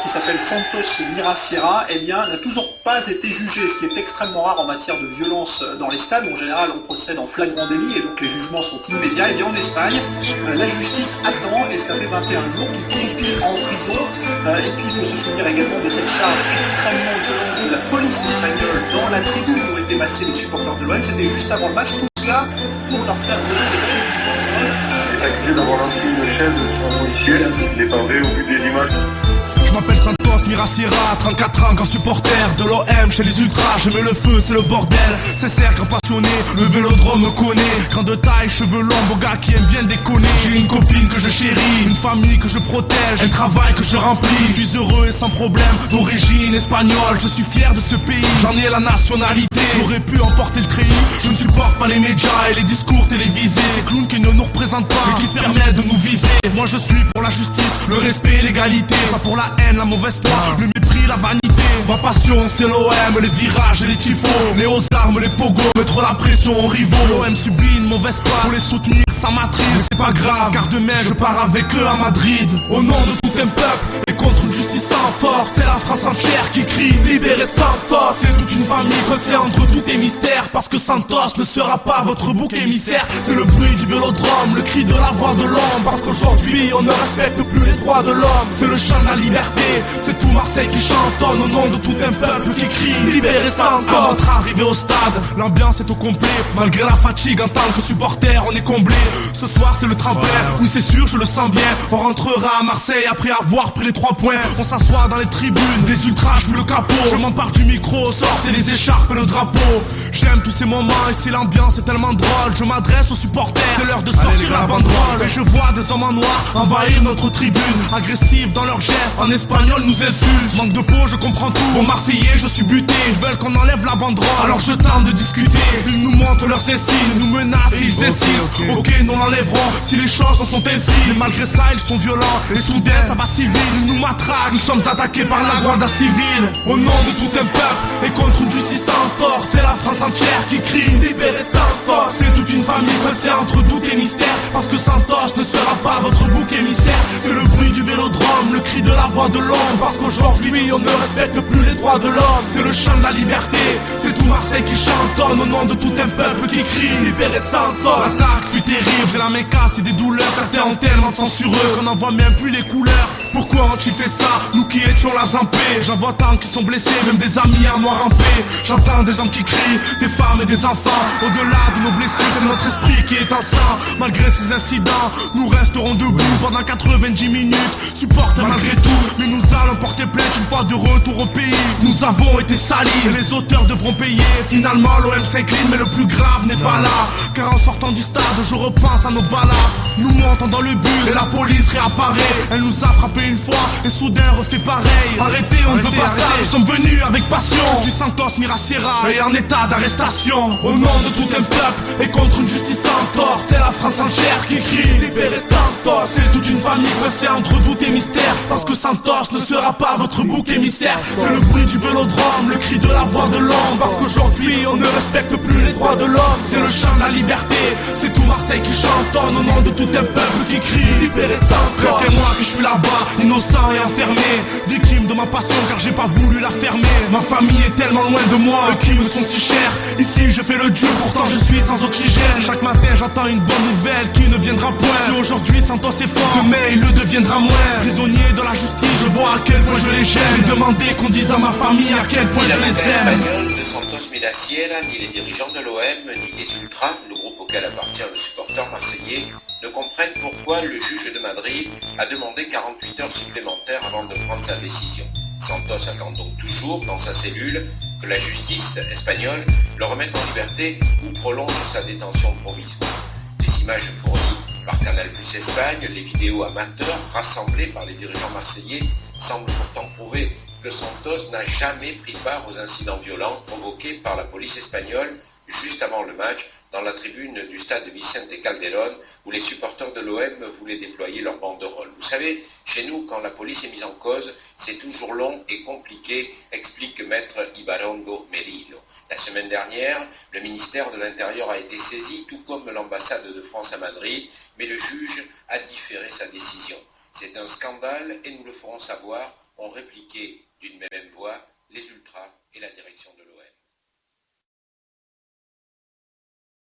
qui s'appelle Santos Miraciera, eh bien, n'a toujours pas été jugé, ce qui est extrêmement rare en matière de violence dans les stades. En général, on procède en flagrant délit et donc les jugements sont immédiats. Et bien, en Espagne, la justice attend, et cela fait 21 jours, qu'il croupit en prison. Et puis, il faut se souvenir également de cette charge extrêmement violente de la police espagnole dans la tribune où étaient massés les supporters de l'OM. C'était juste avant le match, tout cela pour leur faire retirer une banderole. C'est accusé d'avoir lancé une chaise sur un policier, il n'est pas vrai au vu des images. Je m'appelle Santos Miraciera, 34 ans, grand supporter de l'OM chez les ultras, je mets le feu, c'est le bordel. C'est cercle, grand passionné, le vélodrome me connaît. Grande taille, cheveux longs, beau gars qui aime bien déconner. J'ai une copine que je chéris, une famille que je protège, un travail que je remplis. Je suis heureux et sans problème, d'origine espagnole. Je suis fier de ce pays, j'en ai la nationalité. J'aurais pu emporter le treillis, je ne supporte pas les médias et les discours télévisés. Ces clowns qui ne nous représentent pas et qui se permettent de nous viser. Moi je suis pour la justice, le respect et l'égalité. Pas pour la haine, la mauvaise foi, le mépris, la vanité. Ma passion c'est l'OM, les virages et les tifos, les aux armes, les pogos, mettre la pression aux rivaux. L'OM subit une mauvaise passe, pour les soutenir ça m'attriste. Mais c'est pas grave, car demain je pars avec eux à Madrid. Au nom de tout un peuple et contre une justice sans tort. C'est la France entière qui crie libérez Santos. C'est toute une famille coincée entre tous tes mystères. Parce que Santos ne sera pas votre bouc émissaire. C'est le bruit du vélodrome, le cri de la voix de l'homme. Parce qu'aujourd'hui on ne respecte plus les droits de l'homme. C'est le chant de la liberté, c'est tout Marseille qui chantonne au nom de tout un peuple qui crie libérez Santos. À notre arrivée au stade, l'ambiance est au complet. Malgré la fatigue en tant que supporter on est comblé. Ce soir c'est le tremplin, oui c'est sûr je le sens bien. On rentrera à Marseille après avoir pris les 3 points. On s'assoit dans les tribunes, des ultras je le capot. Je m'empare du micro, sortez les écharpes et le drapeau. J'aime tous ces moments et si l'ambiance est tellement drôle. Je m'adresse aux supporters, c'est l'heure de sortir la banderole. Et je vois des hommes en noir envahir notre tribune, agressifs dans leurs gestes, en espagnol nous insultent. Manque de peau je comprends tout, aux Marseillais je suis buté. Ils veulent qu'on enlève la banderole, alors je tente de discuter. Ils nous montrent leurs insignes, nous menacent et ils insistent. Ok, nous l'enlèverons si les choses en sont ainsi. Mais malgré ça ils sont violents et soudain ça va si vite. Ils nous matraquent, nous sommes attaqués par la Guardia Civile. Au nom de tout un peuple et contre une justice sans tort. C'est la France entière qui crie libérez Santos. C'est toute une famille coincée entre doute et mystère. Parce que Santos ne sera pas votre bouc émissaire. C'est le bruit du vélodrome, le cri de la voix de l'homme. Parce qu'aujourd'hui on ne respecte plus les droits de l'homme. C'est le chant de la liberté, c'est tout Marseille qui chantonne au nom de tout un peuple qui crie libérez Santos. L'attaque fut terrible, j'ai la main casse et des douleurs. Certains ont tellement de sang sur eux qu'on n'en voit même plus les couleurs. Pourquoi ont-ils fait ça, nous qui étions là en paix? J'en vois tant qui sont blessés, même des amis à moi rampés. J'entends des hommes qui crient, des femmes et des enfants. Au-delà de nos blessures, c'est notre esprit qui est en sang. Malgré ces incidents, nous resterons debout pendant 90 minutes. Supporter malgré tout, mais nous allons porter plainte une fois de retour au pays. Nous avons été salis et les auteurs devront payer. Finalement l'OM s'incline mais le plus grave n'est pas là. Car en sortant du stade je repense à nos balades. Nous montons dans le bus et la police réapparaît. Elle nous a frappé une fois et soudain refait pareil. Arrêtez, on ne veut pas ça, nous sommes venus avec passion. Je suis Santos Miraciera et en état d'arrestation. Au nom de tout un peuple et contre une justice sans tort. C'est la France entière qui crie libérez Santos. C'est toute une famille coincée entre doute et mystère. Parce que Santos ne sera pas votre bouc émissaire. C'est le bruit du vélodrome, le cri de la voix de l'homme. Parce qu'aujourd'hui on ne respecte plus les droits de l'homme. C'est le chant de la liberté, c'est tout Marseille qui chantonne au nom de tout un peuple qui crie libérez Santos. Presque un mois que je suis là-bas, innocent et enfermé, victime de ma passion car j'ai pas voulu la fermer. Ma famille est tellement loin de moi, eux qui me sont si chers. Ici je fais le dur, pourtant je suis sans oxygène. Chaque matin j'attends une bonne nouvelle qui ne viendra point. Si aujourd'hui Santos est fort, demain il le deviendra moins. Prisonnier de la justice, je vois à quel point je les gêne. J'ai demandé qu'on dise à ma famille à quel point je les aime. Espagnol de Santos Miraciera, ni les dirigeants de l'OM, ni les ultras, le groupe auquel appartient le supporter marseillais, ne comprennent pourquoi le juge de Madrid a demandé 48 heures supplémentaires avant de prendre sa décision. Santos attend donc toujours dans sa cellule que la justice espagnole le remette en liberté ou prolonge sa détention provisoire. Les images fournies par Canal+ Espagne, les vidéos amateurs rassemblées par les dirigeants marseillais semblent pourtant prouver que Santos n'a jamais pris part aux incidents violents provoqués par la police espagnole juste avant le match dans la tribune du stade Vicente Calderón où les supporters de l'OM voulaient déployer leur banderole. Vous savez, chez nous, quand la police est mise en cause, c'est toujours long et compliqué, explique maître Ibarongo Merino. La semaine dernière, le ministère de l'Intérieur a été saisi, tout comme l'ambassade de France à Madrid, mais le juge a différé sa décision. C'est un scandale et nous le ferons savoir ont répliqué d'une même voix les ultras et la direction de l'OM.